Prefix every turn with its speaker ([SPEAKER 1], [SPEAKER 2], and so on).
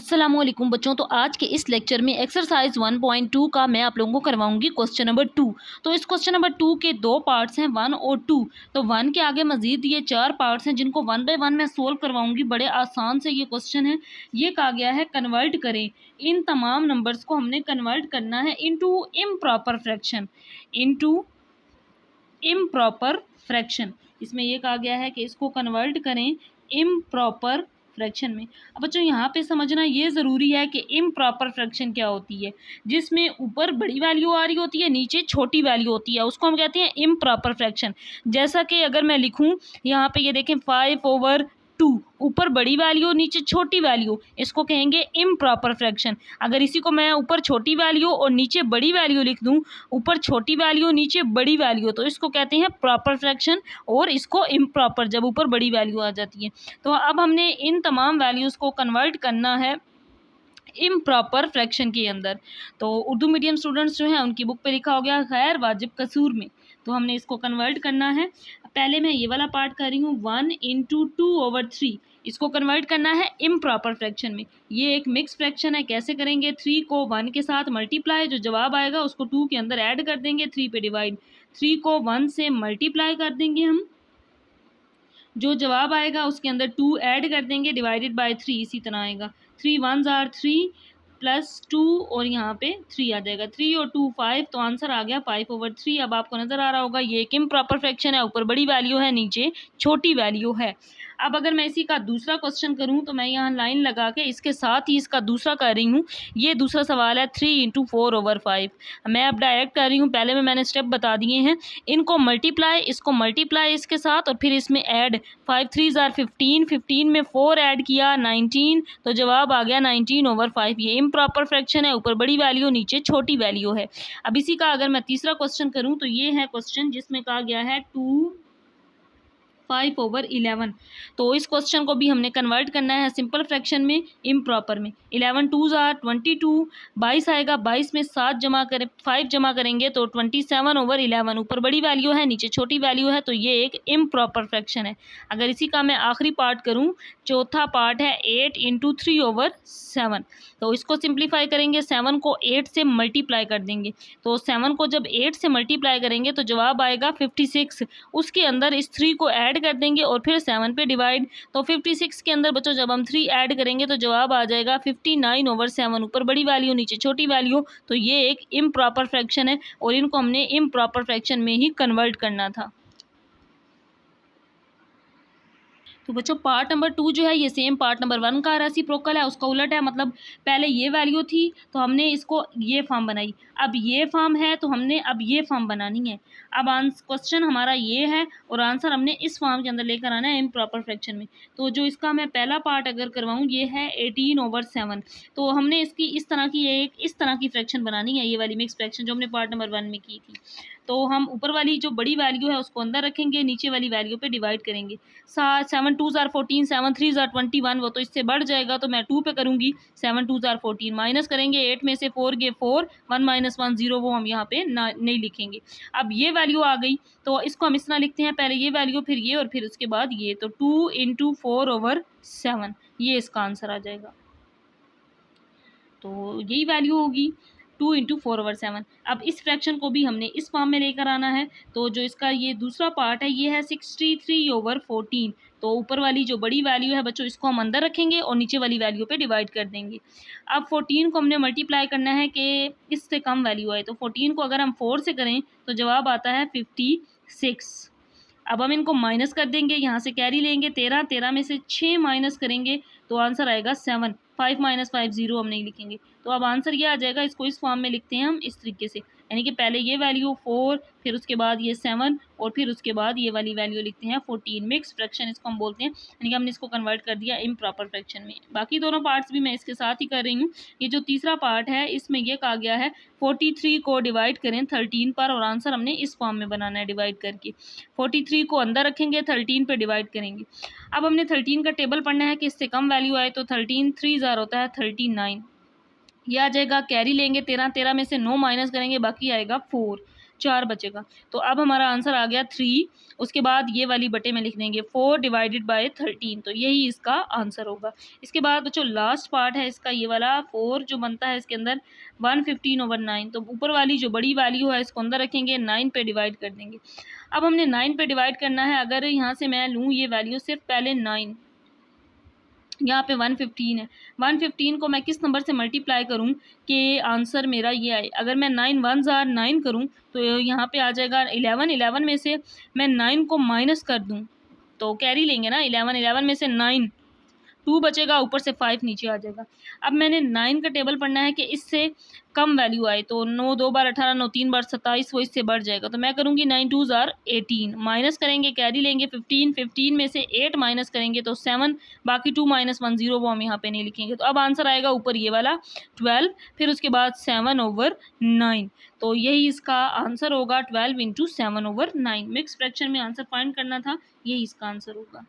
[SPEAKER 1] अस्सलामुअलैकुम बच्चों। तो आज के इस लेक्चर में एक्सरसाइज 1.2 का मैं आप लोगों को करवाऊंगी क्वेश्चन नंबर 2। तो इस क्वेश्चन नंबर 2 के दो पार्ट्स हैं, 1 और 2। तो 1 के आगे मजीद ये 4 पार्ट्स हैं जिनको 1 बाय 1 मैं सोल्व करवाऊंगी। बड़े आसान से ये क्वेश्चन है। ये कहा गया है कन्वर्ट करें, इन तमाम नंबर्स को हमने कन्वर्ट करना है into improper fraction, into improper fraction. इसमें यह कहा गया है कि इसको कन्वर्ट करें इम्प्रॉपर फ्रैक्शन में। अब बच्चों यहाँ पे समझना ये ज़रूरी है कि इम्प्रॉपर फ्रैक्शन क्या होती है। जिसमें ऊपर बड़ी वैल्यू आ रही होती है, नीचे छोटी वैल्यू होती है, उसको हम कहते हैं इम्प्रॉपर फ्रैक्शन। जैसा कि अगर मैं लिखूँ यहाँ पे ये देखें 5/2, ऊपर बड़ी वैल्यू नीचे छोटी वैल्यू, इसको कहेंगे इम्प्रॉपर फ्रैक्शन। अगर इसी को मैं ऊपर छोटी वैल्यू और नीचे बड़ी वैल्यू लिख दूं, ऊपर छोटी वैल्यू नीचे बड़ी वैल्यू, तो इसको कहते हैं प्रॉपर फ्रैक्शन। और इसको इम्प्रॉपर जब ऊपर बड़ी वैल्यू आ जाती है। तो अब हमने इन तमाम वैल्यूज़ को कन्वर्ट करना है इम्प्रॉपर फ्रैक्शन के अंदर। तो उर्दू मीडियम स्टूडेंट्स जो हैं उनकी बुक पे लिखा हो गया गैर वाजिब कसूर में। तो हमने इसको कन्वर्ट करना है। पहले मैं ये वाला पार्ट कर रही हूँ 1 × 2/3। इसको कन्वर्ट करना है इम्प्रॉपर फ्रैक्शन में। ये एक मिक्स फ्रैक्शन है। कैसे करेंगे? 3 को 1 के साथ मल्टीप्लाई, जो जवाब आएगा उसको 2 के अंदर ऐड कर देंगे, 3 पे डिवाइड। 3 को 1 से मल्टीप्लाई कर देंगे हम, जो जवाब आएगा उसके अंदर 2 ऐड कर देंगे, डिवाइडेड बाय 3 इसी तरह आएगा। 3 1s are 3 प्लस 2 और यहाँ पे 3 आ जाएगा। 3 और 2 5, तो आंसर आ गया 5/3। अब आपको नज़र आ रहा होगा ये एक इम्प्रॉपर फ्रैक्शन है, ऊपर बड़ी वैल्यू है नीचे छोटी वैल्यू है। अब अगर मैं इसी का दूसरा क्वेश्चन करूँ तो मैं यहाँ लाइन लगा के इसके साथ ही इसका दूसरा कर रही हूँ। ये दूसरा सवाल है 3 × 4/5। मैं अब डायरेक्ट कर रही हूँ, पहले में मैंने स्टेप बता दिए हैं। इनको मल्टीप्लाई, इसको मल्टीप्लाई इसके साथ और फिर इसमें ऐड। 5 3s are 15, 15 में 4 ऐड किया 19, तो जवाब आ गया 19/5। ये इम्प्रॉपर फ्रैक्शन है, ऊपर बड़ी वैल्यू नीचे छोटी वैल्यू है। अब इसी का अगर मैं तीसरा क्वेश्चन करूँ तो ये है क्वेश्चन जिसमें कहा गया है 5/11। तो इस क्वेश्चन को भी हमने कन्वर्ट करना है सिंपल फ्रैक्शन में, इम्प्रॉपर में। 11 2s are 22, 22 आएगा, 22 में 7 जमा करें, 5 जमा करेंगे तो 27/11। ऊपर बड़ी वैल्यू है नीचे छोटी वैल्यू है, तो ये एक इम्प्रॉपर फ्रैक्शन है। अगर इसी का मैं आखिरी पार्ट करूँ, चौथा पार्ट है 8 × 3/7। तो इसको सिंप्लीफाई करेंगे, 7 को 8 से मल्टीप्लाई कर देंगे। तो 7 को जब 8 से मल्टीप्लाई करेंगे तो जवाब आएगा 56। उसके अंदर इस 3 को ऐड कर देंगे और फिर 7 पे डिवाइड। तो 56 के अंदर बच्चों जब हम 3 ऐड करेंगे तो जवाब आ जाएगा 59/7। ऊपर बड़ी वैल्यू नीचे छोटी वैल्यू, तो ये एक इम्प्रॉपर फ्रैक्शन है और इनको हमने इम्प्रॉपर फ्रैक्शन में ही कन्वर्ट करना था। तो बच्चों पार्ट नंबर 2 जो है ये सेम पार्ट नंबर 1 का रेसिप्रोकल है, उसका उलट है। मतलब पहले ये वैल्यू थी तो हमने इसको ये फॉर्म बनाई, अब ये फॉर्म है तो हमने अब ये फॉर्म बनानी है। अब क्वेश्चन हमारा ये है और आंसर हमने इस फॉर्म के अंदर लेकर आना है इम्प्रॉपर फ्रैक्शन में। तो जो इसका मैं पहला पार्ट अगर करवाऊँ ये है 18/7। तो हमने इसकी इस तरह की इस तरह की फ्रैक्शन बनानी है, ये वाली मिक्स फ्रैक्शन जो हमने पार्ट नंबर 1 में की थी। तो हम ऊपर वाली जो बड़ी वैल्यू है उसको अंदर रखेंगे, नीचे वाली वैल्यू पे डिवाइड करेंगे। 7 2s are 14, 7 3s are 21, वो तो इससे बढ़ जाएगा तो मैं 2 पे करूँगी। 7 2s are 14, माइनस करेंगे 8 में से 4 गए 4, 1 - 1 0, वो हम यहाँ पे नहीं लिखेंगे। अब ये वैल्यू आ गई तो इसको हम इस तरह लिखते हैं, पहले ये वैल्यू फिर ये और फिर उसके बाद ये। तो 2 × 4/7 ये इसका आंसर आ जाएगा। तो यही वैल्यू होगी 2 × 4/7। अब इस फ्रैक्शन को भी हमने इस फॉर्म में लेकर आना है। तो जो इसका ये दूसरा पार्ट है ये है 63/14। तो ऊपर वाली जो बड़ी वैल्यू है बच्चों इसको हम अंदर रखेंगे और नीचे वाली वैल्यू पे डिवाइड कर देंगे। अब 14 को हमने मल्टीप्लाई करना है कि इससे कम वैल्यू आए। तो 14 को अगर हम 4 से करें तो जवाब आता है 56। अब हम इनको माइनस कर देंगे, यहाँ से कैरी लेंगे 13, 13 में से 6 माइनस करेंगे तो आंसर आएगा 7। 5 - 5 0 हम नहीं लिखेंगे। तो अब आंसर ये आ जाएगा, इसको इस फॉर्म में लिखते हैं हम इस तरीके से, यानी कि पहले ये वैल्यू 4, फिर उसके बाद ये 7 और फिर उसके बाद ये वाली वैल्यू लिखते हैं 14। मिक्स फ्रैक्शन इसको हम बोलते हैं, यानी कि हमने इसको कन्वर्ट कर दिया इम्प्रॉपर फ्रैक्शन में। बाकी दोनों पार्ट्स भी मैं इसके साथ ही कर रही हूँ। ये जो तीसरा पार्ट है इसमें यह कहा गया है 43 को डिवाइड करें 13 पर, और आंसर हमने इस फॉर्म में बनाना है डिवाइड करके। 43 को अंदर रखेंगे, 13 पे डिवाइड करेंगे। अब हमने 13 का टेबल पढ़ना है कि इससे कम वैल्यू आए। तो 13 3s are होता है 39, ये आ जाएगा। कैरी लेंगे 13, 13 में से 9 माइनस करेंगे, बाकी आएगा 4। 4 बचेगा। तो अब हमारा आंसर आ गया 3। उसके बाद ये वाली बटे में लिख देंगे 4 डिवाइडेड बाय 13, तो यही इसका आंसर होगा। इसके बाद बच्चों लास्ट पार्ट है इसका ये वाला 4 जो बनता है इसके अंदर 115/9। तो ऊपर वाली जो बड़ी वैल्यू है इसको अंदर रखेंगे, 9 पे डिवाइड कर देंगे। अब हमने 9 पे डिवाइड करना है। अगर यहाँ से मैं लूँ ये वैल्यू सिर्फ पहले 9, यहाँ पे 115 है, 115 को मैं किस नंबर से मल्टीप्लाई करूँ कि आंसर मेरा ये आए। अगर मैं 9 1 ज़ार 9 करूँ तो यहाँ पे आ जाएगा 11। 11 में से मैं 9 को माइनस कर दूँ तो कैरी लेंगे ना, 11 में से 9 2 बचेगा, ऊपर से 5 नीचे आ जाएगा। अब मैंने 9 का टेबल पढ़ना है कि इससे कम वैल्यू आए, तो 9 2 बार 18, 9 3 बार 27, वो इससे बढ़ जाएगा। तो मैं करूँगी 9 2 ज़ार 18, माइनस करेंगे, कैरी लेंगे 15, 15 में से 8 माइनस करेंगे तो 7, बाकी 2 - 1 0, वो हम यहाँ पे नहीं लिखेंगे। तो अब आंसर आएगा ऊपर ये वाला 12, फिर उसके बाद 7/9। तो यही इसका आंसर होगा 12 × 7/9। मिक्स फ्रैक्शन में आंसर फाइंड करना था, यही इसका आंसर होगा।